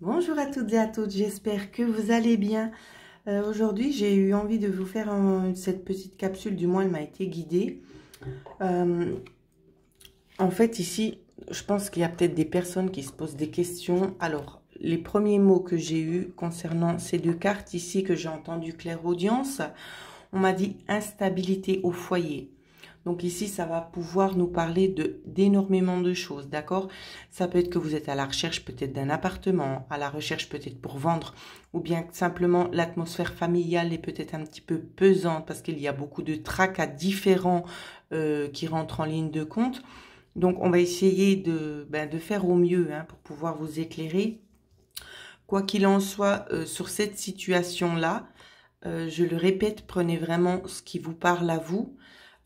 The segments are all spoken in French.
Bonjour à toutes et à tous, j'espère que vous allez bien. Aujourd'hui, j'ai eu envie de vous faire cette petite capsule, du moins elle m'a été guidée. En fait, ici, je pense qu'il y a peut-être des personnes qui se posent des questions. Alors, les premiers mots que j'ai eus concernant ces deux cartes ici que j'ai entendu clairaudience, on m'a dit instabilité au foyer. Donc ici, ça va pouvoir nous parler d'énormément de choses, d'accord? Ça peut être que vous êtes à la recherche peut-être d'un appartement, à la recherche peut-être pour vendre, ou bien simplement l'atmosphère familiale est peut-être un petit peu pesante parce qu'il y a beaucoup de tracas différents qui rentrent en ligne de compte. Donc on va essayer de faire au mieux pour pouvoir vous éclairer. Quoi qu'il en soit, sur cette situation-là, je le répète, prenez vraiment ce qui vous parle à vous.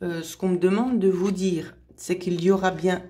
Ce qu'on me demande de vous dire, c'est qu'il y aura bien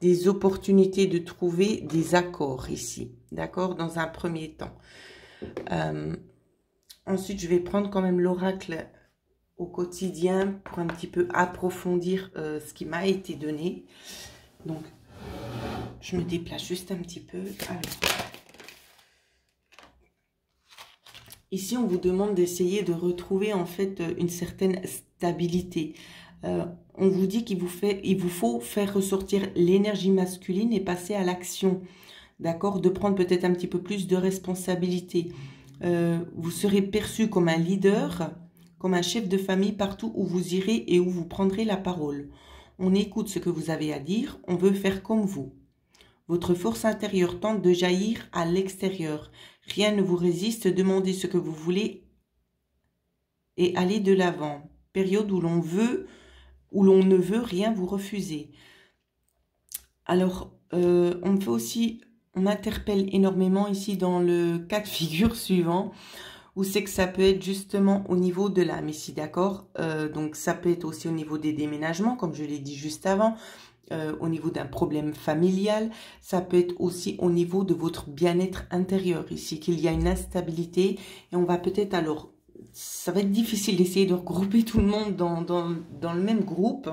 des opportunités de trouver des accords ici, d'accord, dans un premier temps. Ensuite, je vais prendre quand même l'oracle au quotidien pour un petit peu approfondir ce qui m'a été donné. Donc, je me déplace juste un petit peu. Alors, ici, on vous demande d'essayer de retrouver en fait une certaine stabilité. On vous dit qu'il vous faut faire ressortir l'énergie masculine et passer à l'action, d'accord? De prendre peut-être un petit peu plus de responsabilité. Vous serez perçu comme un leader, comme un chef de famille partout où vous irez et où vous prendrez la parole. On écoute ce que vous avez à dire, on veut faire comme vous. Votre force intérieure tente de jaillir à l'extérieur. Rien ne vous résiste, demandez ce que vous voulez et allez de l'avant. Période où l'on ne veut rien vous refuser. Alors, on m'interpelle énormément ici dans le cas de figure suivant, où c'est que ça peut être justement au niveau de l'âme ici, d'accord? Donc, ça peut être aussi au niveau des déménagements, comme je l'ai dit juste avant, au niveau d'un problème familial, ça peut être aussi au niveau de votre bien-être intérieur ici, qu'il y a une instabilité, et on va peut-être alors... Ça va être difficile d'essayer de regrouper tout le monde dans le même groupe.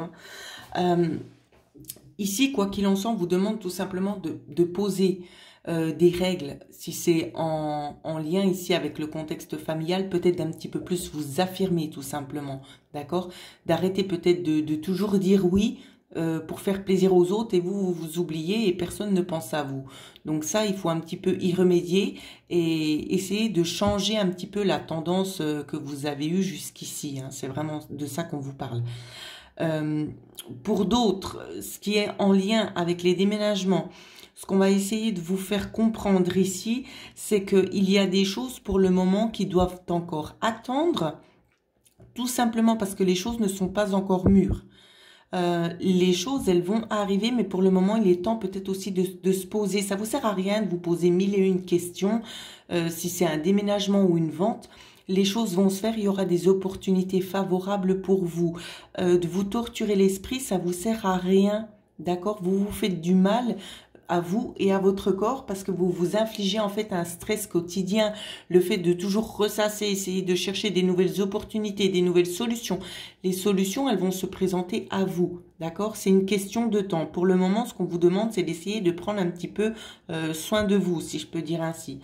Ici, quoi qu'il en soit, on vous demande tout simplement de poser des règles. Si c'est en lien ici avec le contexte familial, peut-être d'un petit peu plus vous affirmer tout simplement. D'accord? D'arrêter peut-être de toujours dire oui pour faire plaisir aux autres et vous oubliez et personne ne pense à vous. Donc ça, il faut un petit peu y remédier et essayer de changer un petit peu la tendance que vous avez eue jusqu'ici. C'est vraiment de ça qu'on vous parle. Pour d'autres, ce qui est en lien avec les déménagements, ce qu'on va essayer de vous faire comprendre ici, c'est qu'il y a des choses pour le moment qui doivent encore attendre, tout simplement parce que les choses ne sont pas encore mûres. Les choses, elles vont arriver, mais pour le moment, il est temps peut-être aussi de se poser. Ça vous sert à rien de vous poser mille et une questions. Si c'est un déménagement ou une vente, les choses vont se faire. Il y aura des opportunités favorables pour vous. De vous torturer l'esprit, ça vous sert à rien. D'accord? Vous vous faites du mal à vous et à votre corps parce que vous vous infligez en fait un stress quotidien, le fait de toujours ressasser, essayer de chercher des nouvelles opportunités, des nouvelles solutions. Les solutions, elles vont se présenter à vous, d'accord? C'est une question de temps. Pour le moment, ce qu'on vous demande, c'est d'essayer de prendre un petit peu soin de vous, si je peux dire ainsi.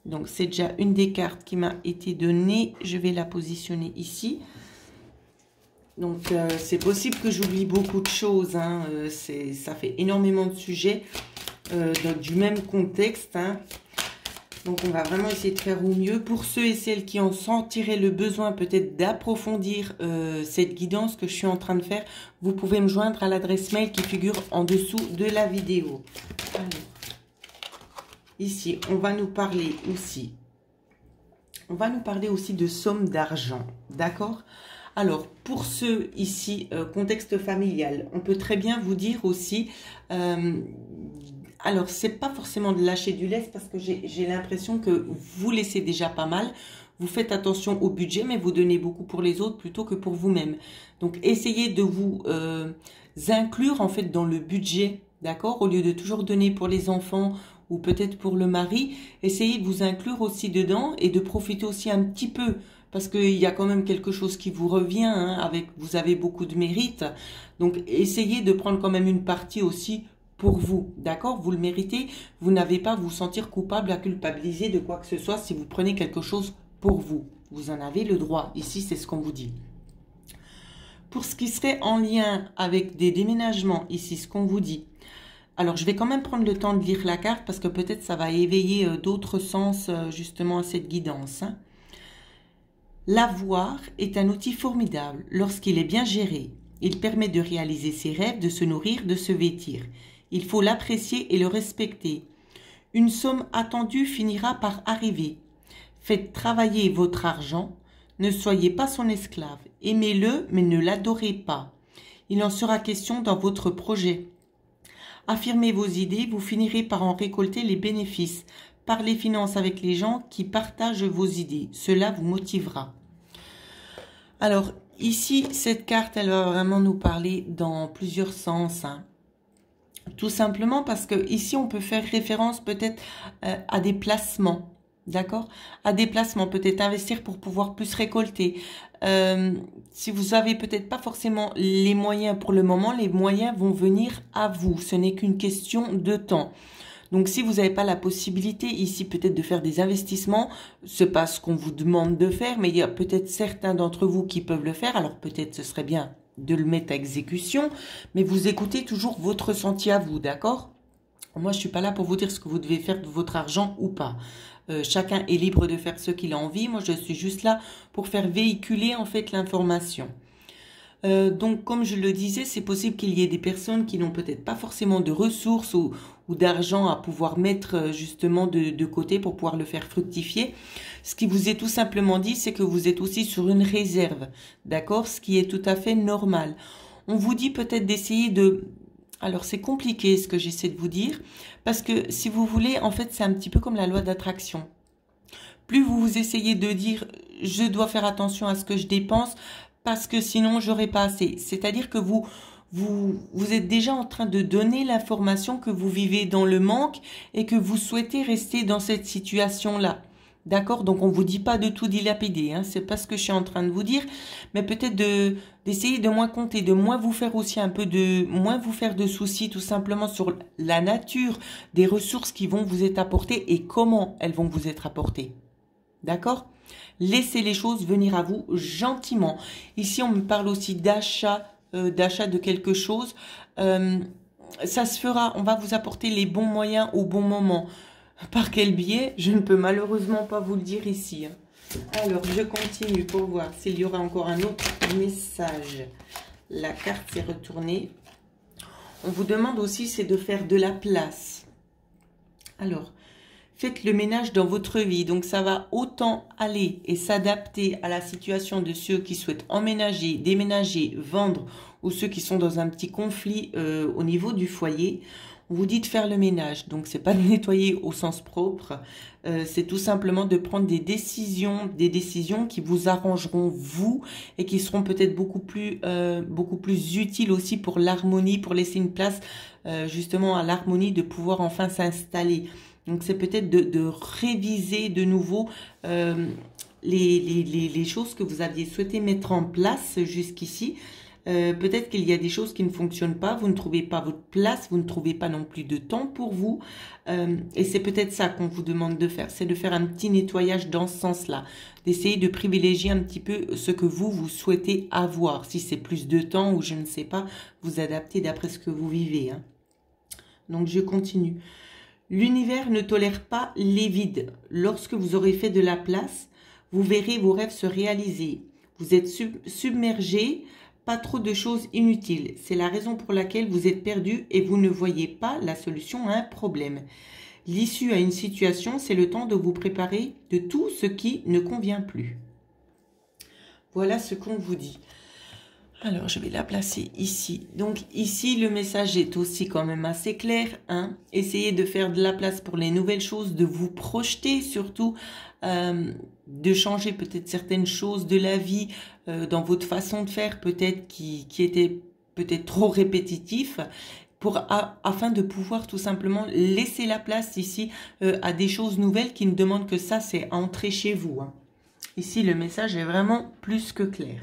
Donc, c'est déjà une des cartes qui m'a été donnée. Je vais la positionner ici. Donc, c'est possible que j'oublie beaucoup de choses. Ça fait énormément de sujets du même contexte. Donc, on va vraiment essayer de faire au mieux. Pour ceux et celles qui en sentiraient le besoin peut-être d'approfondir cette guidance que je suis en train de faire, vous pouvez me joindre à l'adresse mail qui figure en dessous de la vidéo. Alors, ici, on va nous parler aussi de somme d'argent. D'accord ? Alors, pour ceux ici, contexte familial, on peut très bien vous dire aussi, alors c'est pas forcément de lâcher du lest parce que j'ai l'impression que vous laissez déjà pas mal, vous faites attention au budget, mais vous donnez beaucoup pour les autres plutôt que pour vous-même. Donc, essayez de vous inclure en fait dans le budget, d'accord? Au lieu de toujours donner pour les enfants ou peut-être pour le mari, essayez de vous inclure aussi dedans et de profiter aussi un petit peu. Parce qu'il y a quand même quelque chose qui vous revient, vous avez beaucoup de mérite. Donc, essayez de prendre quand même une partie aussi pour vous, d'accord? Vous le méritez, vous n'avez pas à vous sentir coupable, à culpabiliser de quoi que ce soit si vous prenez quelque chose pour vous. Vous en avez le droit, ici c'est ce qu'on vous dit. Pour ce qui serait en lien avec des déménagements, ici ce qu'on vous dit. Alors je vais quand même prendre le temps de lire la carte parce que peut-être ça va éveiller d'autres sens justement à cette guidance, hein. L'avoir est un outil formidable lorsqu'il est bien géré. Il permet de réaliser ses rêves, de se nourrir, de se vêtir. Il faut l'apprécier et le respecter. Une somme attendue finira par arriver. Faites travailler votre argent. Ne soyez pas son esclave. Aimez-le, mais ne l'adorez pas. Il en sera question dans votre projet. Affirmez vos idées, vous finirez par en récolter les bénéfices. Parlez finances avec les gens qui partagent vos idées. Cela vous motivera. Alors, ici, cette carte, elle va vraiment nous parler dans plusieurs sens, hein. Tout simplement parce que ici, on peut faire référence peut-être à des placements. D'accord? À des placements, peut-être investir pour pouvoir plus récolter. Si vous avez peut-être pas forcément les moyens pour le moment, les moyens vont venir à vous. Ce n'est qu'une question de temps. Donc, si vous n'avez pas la possibilité ici peut-être de faire des investissements, c'est pas ce qu'on vous demande de faire, mais il y a peut-être certains d'entre vous qui peuvent le faire. Alors, peut-être ce serait bien de le mettre à exécution, mais vous écoutez toujours votre ressenti à vous, d'accord? Moi, je suis pas là pour vous dire ce que vous devez faire de votre argent ou pas. Chacun est libre de faire ce qu'il a envie. Moi, je suis juste là pour faire véhiculer en fait l'information. Donc, comme je le disais, c'est possible qu'il y ait des personnes qui n'ont peut-être pas forcément de ressources ou d'argent à pouvoir mettre justement de côté pour pouvoir le faire fructifier. Ce qui vous est tout simplement dit, c'est que vous êtes aussi sur une réserve, d'accord? Ce qui est tout à fait normal. On vous dit peut-être d'essayer de... Alors, c'est compliqué ce que j'essaie de vous dire, parce que si vous voulez, en fait, c'est un petit peu comme la loi d'attraction. Plus vous essayez de dire « je dois faire attention à ce que je dépense », parce que sinon j'aurai pas assez. C'est-à-dire que vous êtes déjà en train de donner l'information que vous vivez dans le manque et que vous souhaitez rester dans cette situation-là. D'accord? Donc on vous dit pas de tout dilapider, hein, c'est pas ce que je suis en train de vous dire, mais peut-être d'essayer de moins compter, de moins vous faire aussi moins vous faire de soucis tout simplement sur la nature des ressources qui vont vous être apportées et comment elles vont vous être apportées. D'accord? Laissez les choses venir à vous gentiment. Ici, on me parle aussi d'achat de quelque chose. Ça se fera, on va vous apporter les bons moyens au bon moment. Par quel biais? Je ne peux malheureusement pas vous le dire ici, hein. Alors, je continue pour voir s'il y aura encore un autre message. La carte s'est retournée. On vous demande aussi, c'est de faire de la place. Alors, faites le ménage dans votre vie. Donc, ça va autant aller et s'adapter à la situation de ceux qui souhaitent emménager, déménager, vendre ou ceux qui sont dans un petit conflit au niveau du foyer. On vous dit de faire le ménage. Donc, c'est pas de nettoyer au sens propre. C'est tout simplement de prendre des décisions qui vous arrangeront vous et qui seront peut-être beaucoup plus utiles aussi pour l'harmonie, pour laisser une place justement à l'harmonie de pouvoir enfin s'installer. Donc, c'est peut-être de réviser de nouveau les choses que vous aviez souhaité mettre en place jusqu'ici. Peut-être qu'il y a des choses qui ne fonctionnent pas, vous ne trouvez pas votre place, vous ne trouvez pas non plus de temps pour vous. Et c'est peut-être ça qu'on vous demande de faire, c'est de faire un petit nettoyage dans ce sens-là. D'essayer de privilégier un petit peu ce que vous souhaitez avoir. Si c'est plus de temps ou je ne sais pas, vous adaptez d'après ce que vous vivez, hein. Donc, je continue. L'univers ne tolère pas les vides. Lorsque vous aurez fait de la place, vous verrez vos rêves se réaliser. Vous êtes submergé, pas trop de choses inutiles. C'est la raison pour laquelle vous êtes perdu et vous ne voyez pas la solution à un problème. L'issue à une situation, c'est le temps de vous préparer de tout ce qui ne convient plus. Voilà ce qu'on vous dit. Alors, je vais la placer ici. Donc, ici, le message est aussi quand même assez clair, hein. Essayez de faire de la place pour les nouvelles choses, de vous projeter surtout, de changer peut-être certaines choses de la vie dans votre façon de faire, peut-être qui était peut-être trop répétitif, afin de pouvoir tout simplement laisser la place ici à des choses nouvelles qui ne demandent que ça, c'est entrer chez vous, hein. Ici, le message est vraiment plus que clair.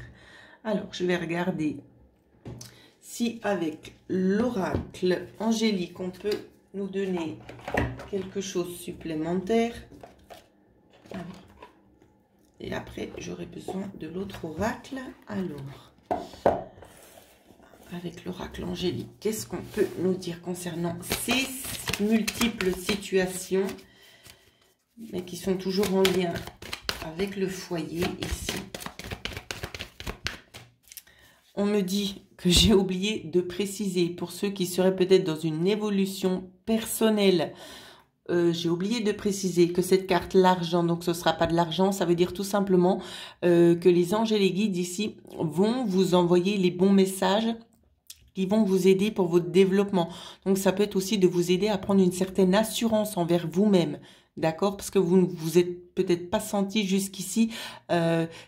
Alors, je vais regarder si avec l'oracle angélique, on peut nous donner quelque chose supplémentaire. Et après, j'aurai besoin de l'autre oracle. Alors, avec l'oracle angélique, qu'est-ce qu'on peut nous dire concernant ces multiples situations, mais qui sont toujours en lien avec le foyer ici. On me dit que j'ai oublié de préciser, pour ceux qui seraient peut-être dans une évolution personnelle, j'ai oublié de préciser que cette carte l'argent, donc ce ne sera pas de l'argent, ça veut dire tout simplement que les anges et les guides ici vont vous envoyer les bons messages qui vont vous aider pour votre développement. Donc ça peut être aussi de vous aider à prendre une certaine assurance envers vous-même. D'accord? Parce que vous ne vous êtes peut-être pas senti jusqu'ici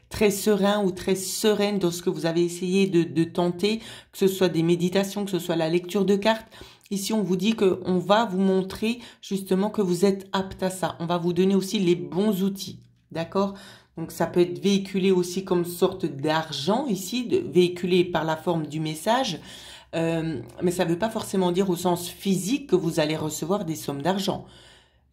très serein ou très sereine dans ce que vous avez essayé de tenter, que ce soit des méditations, que ce soit la lecture de cartes. Ici, on vous dit qu'on va vous montrer justement que vous êtes apte à ça. On va vous donner aussi les bons outils. D'accord? Donc, ça peut être véhiculé aussi comme sorte d'argent ici, véhiculé par la forme du message. Mais ça ne veut pas forcément dire au sens physique que vous allez recevoir des sommes d'argent.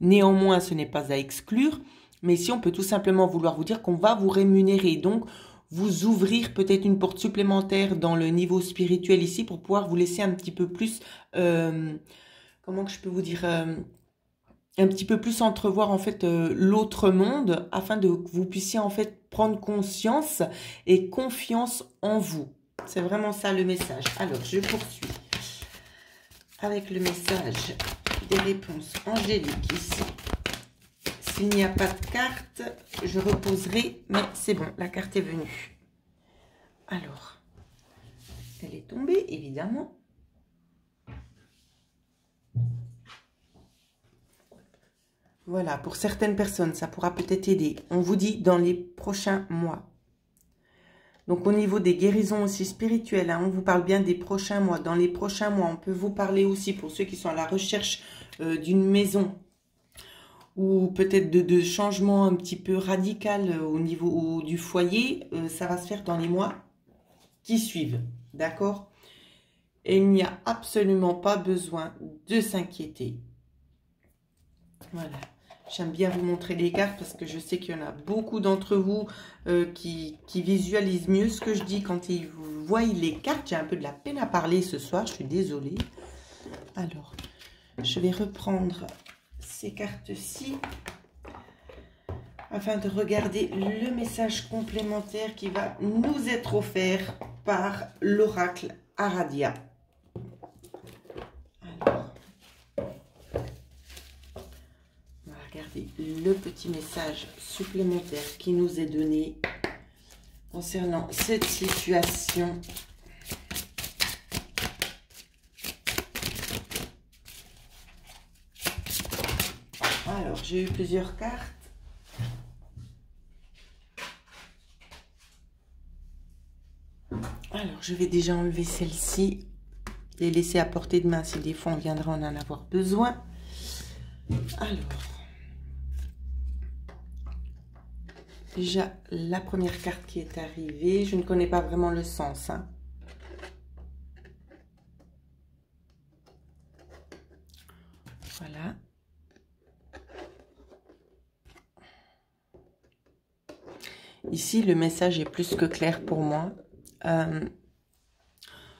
Néanmoins, ce n'est pas à exclure, mais ici, on peut tout simplement vouloir vous dire qu'on va vous rémunérer, donc vous ouvrir peut-être une porte supplémentaire dans le niveau spirituel ici pour pouvoir vous laisser un petit peu plus, comment que je peux vous dire, un petit peu plus entrevoir en fait l'autre monde afin que vous puissiez en fait prendre conscience et confiance en vous. C'est vraiment ça le message. Alors, je poursuis avec le message des réponses angéliques ici. S'il n'y a pas de carte, je reposerai, mais c'est bon, la carte est venue. Alors, elle est tombée, évidemment. Voilà, pour certaines personnes, ça pourra peut-être aider. On vous dit dans les prochains mois. Donc, au niveau des guérisons aussi spirituelles, hein, on vous parle bien des prochains mois. Dans les prochains mois, on peut vous parler aussi pour ceux qui sont à la recherche d'une maison ou peut-être de changements un petit peu radical au niveau du foyer. Ça va se faire dans les mois qui suivent, d'accord? Et il n'y a absolument pas besoin de s'inquiéter. Voilà. J'aime bien vous montrer les cartes parce que je sais qu'il y en a beaucoup d'entre vous qui visualisent mieux ce que je dis quand ils voient les cartes. J'ai un peu de la peine à parler ce soir, je suis désolée. Alors, je vais reprendre ces cartes-ci afin de regarder le message complémentaire qui va nous être offert par l'oracle Aradia. Regardez le petit message supplémentaire qui nous est donné concernant cette situation. Alors, j'ai eu plusieurs cartes. Alors, je vais déjà enlever celle-ci et laisser à portée de main si des fois on viendra en avoir besoin. Alors, déjà, la première carte qui est arrivée, je ne connais pas vraiment le sens. Hein. Voilà. Ici, le message est plus que clair pour moi.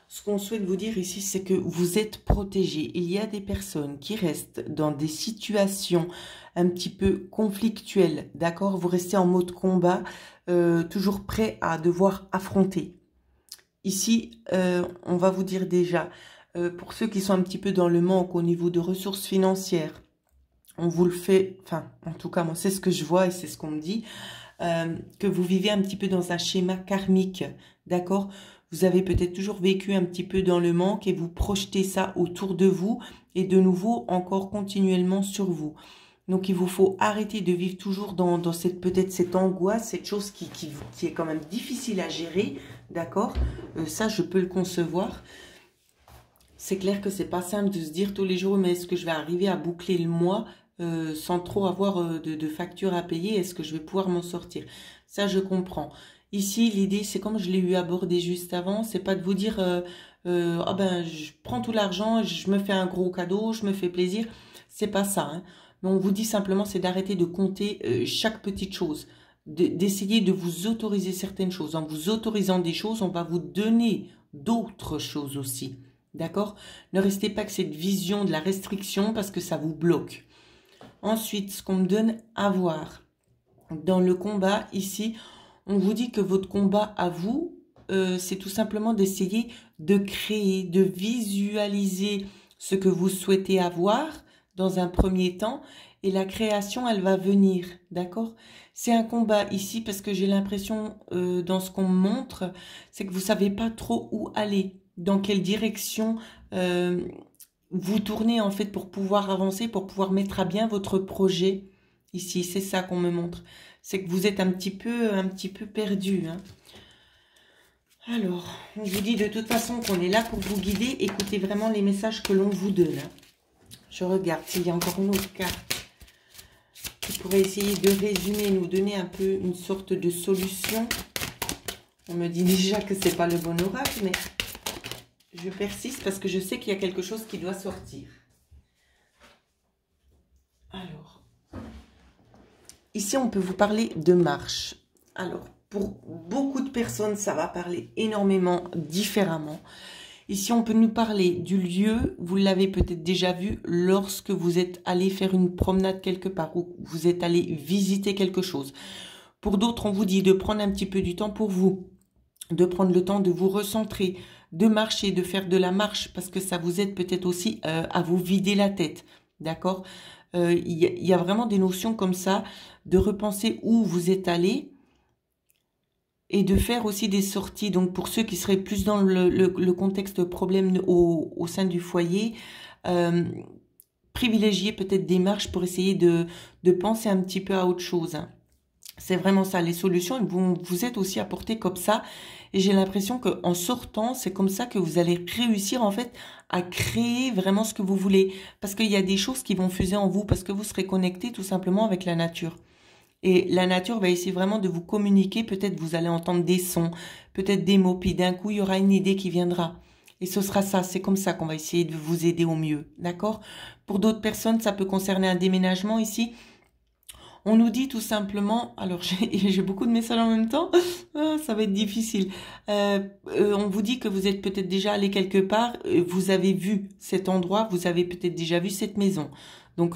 Ce qu'on souhaite vous dire ici, c'est que vous êtes protégés. Il y a des personnes qui restent dans des situations un petit peu conflictuelles, d'accord? Vous restez en mode combat, toujours prêt à devoir affronter. Ici, on va vous dire déjà, pour ceux qui sont un petit peu dans le manque au niveau de ressources financières, on vous le fait, enfin, en tout cas, moi, c'est ce que je vois et c'est ce qu'on me dit, que vous vivez un petit peu dans un schéma karmique, d'accord? Vous avez peut-être toujours vécu un petit peu dans le manque et vous projetez ça autour de vous et de nouveau encore continuellement sur vous. Donc, il vous faut arrêter de vivre toujours dans cette peut-être cette angoisse, cette chose qui est quand même difficile à gérer, d'accord? Ça, je peux le concevoir. C'est clair que c'est pas simple de se dire tous les jours, mais est-ce que je vais arriver à boucler le mois sans trop avoir de factures à payer? Est-ce que je vais pouvoir m'en sortir? Ça, je comprends. Ici, l'idée, c'est comme je l'ai eu abordé juste avant, c'est pas de vous dire ah ben, je prends tout l'argent, je me fais un gros cadeau, je me fais plaisir. C'est pas ça, hein. Mais on vous dit simplement, c'est d'arrêter de compter chaque petite chose, d'essayer de vous autoriser certaines choses. En vous autorisant des choses, on va vous donner d'autres choses aussi. D'accord? Ne restez pas que cette vision de la restriction parce que ça vous bloque. Ensuite, ce qu'on me donne à voir. Dans le combat, ici, on vous dit que votre combat à vous, c'est tout simplement d'essayer de créer, de visualiser ce que vous souhaitez avoir dans un premier temps. Et la création, elle va venir, d'accord? C'est un combat ici parce que j'ai l'impression, dans ce qu'on me montre, c'est que vous savez pas trop où aller, dans quelle direction vous tournez en fait pour pouvoir avancer, pour pouvoir mettre à bien votre projet. Ici, c'est ça qu'on me montre. C'est que vous êtes un petit peu perdu, hein. Alors, on vous dit de toute façon qu'on est là pour vous guider. Écoutez vraiment les messages que l'on vous donne, hein. Je regarde s'il y a encore une autre carte qui pourrait essayer de résumer, nous donner un peu une sorte de solution. On me dit déjà que c'est pas le bon oracle, mais je persiste parce que je sais qu'il y a quelque chose qui doit sortir. Alors, ici, on peut vous parler de marche. Alors, pour beaucoup de personnes, ça va parler énormément différemment. Ici, on peut nous parler du lieu. Vous l'avez peut-être déjà vu lorsque vous êtes allé faire une promenade quelque part ou vous êtes allé visiter quelque chose. Pour d'autres, on vous dit de prendre un petit peu du temps pour vous, de prendre le temps de vous recentrer, de marcher, de faire de la marche parce que ça vous aide peut-être aussi à vous vider la tête. D'accord? Il y a vraiment des notions comme ça, de repenser où vous êtes allé et de faire aussi des sorties. Donc pour ceux qui seraient plus dans le contexte problème au sein du foyer, privilégier peut-être des marches pour essayer de penser un petit peu à autre chose. C'est vraiment ça, les solutions vont vous êtes aussi apportées comme ça. Et j'ai l'impression qu'en sortant, c'est comme ça que vous allez réussir en fait à créer vraiment ce que vous voulez. Parce qu'il y a des choses qui vont fuser en vous, parce que vous serez connecté tout simplement avec la nature. Et la nature va essayer vraiment de vous communiquer. Peut-être vous allez entendre des sons, peut-être des mots, puis d'un coup, il y aura une idée qui viendra. Et ce sera ça, c'est comme ça qu'on va essayer de vous aider au mieux, d'accord? Pour d'autres personnes, ça peut concerner un déménagement ici. On nous dit tout simplement, alors j'ai beaucoup de messages en même temps, ça va être difficile. On vous dit que vous êtes peut-être déjà allé quelque part, vous avez vu cet endroit, vous avez peut-être déjà vu cette maison. Donc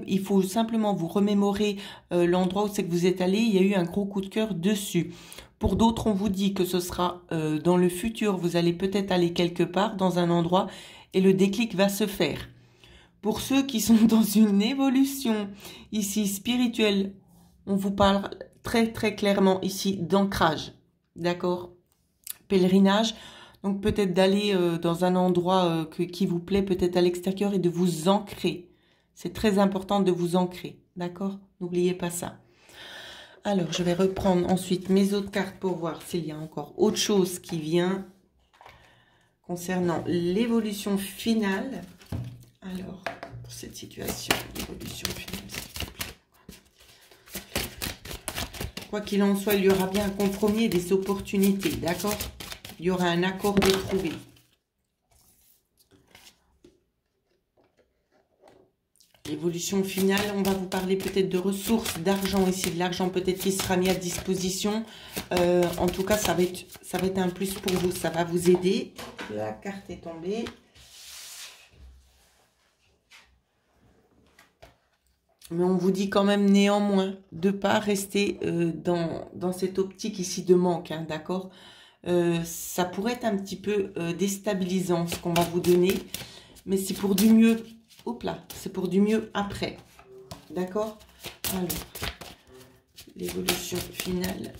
il faut simplement vous remémorer l'endroit où c'est que vous êtes allé, il y a eu un gros coup de cœur dessus. Pour d'autres, on vous dit que ce sera dans le futur, vous allez peut-être aller quelque part dans un endroit et le déclic va se faire. Pour ceux qui sont dans une évolution ici spirituelle, on vous parle très très clairement ici d'ancrage, d'accord? Pèlerinage, donc peut-être d'aller dans un endroit qui vous plaît, peut-être à l'extérieur et de vous ancrer. C'est très important de vous ancrer, d'accord? N'oubliez pas ça. Alors, je vais reprendre ensuite mes autres cartes pour voir s'il y a encore autre chose qui vient concernant l'évolution finale. Alors, pour cette situation, l'évolution finale, s'il te plaît. Quoi qu'il en soit, il y aura bien un compromis et des opportunités, d'accord? Il y aura un accord de trouver. L'évolution finale, on va vous parler peut-être de ressources, d'argent ici, de l'argent peut-être qui sera mis à disposition. En tout cas, ça va être un plus pour vous, ça va vous aider. La carte est tombée. Mais on vous dit quand même néanmoins de ne pas rester dans cette optique ici de manque, hein, d'accord? Ça pourrait être un petit peu déstabilisant ce qu'on va vous donner, mais c'est pour du mieux. Hop là, c'est pour du mieux après, d'accord? Alors, l'évolution finale.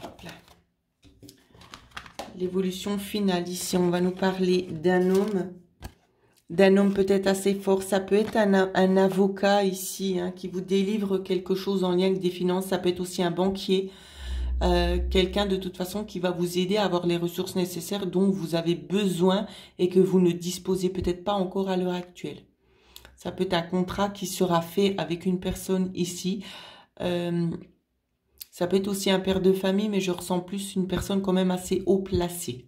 Hop là. L'évolution finale, ici on va nous parler d'un homme peut-être assez fort. Ça peut être un avocat ici, hein, qui vous délivre quelque chose en lien avec des finances. Ça peut être aussi un banquier, quelqu'un de toute façon qui va vous aider à avoir les ressources nécessaires dont vous avez besoin et que vous ne disposez peut-être pas encore à l'heure actuelle. Ça peut être un contrat qui sera fait avec une personne ici. Ça peut être aussi un père de famille, mais je ressens plus une personne quand même assez haut placée.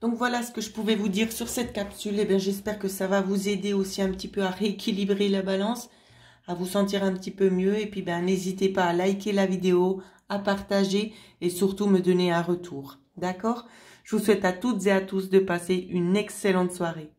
Donc voilà ce que je pouvais vous dire sur cette capsule. Et bien j'espère que ça va vous aider aussi un petit peu à rééquilibrer la balance, à vous sentir un petit peu mieux. Et puis ben n'hésitez pas à liker la vidéo, à partager et surtout me donner un retour. D'accord? Je vous souhaite à toutes et à tous de passer une excellente soirée.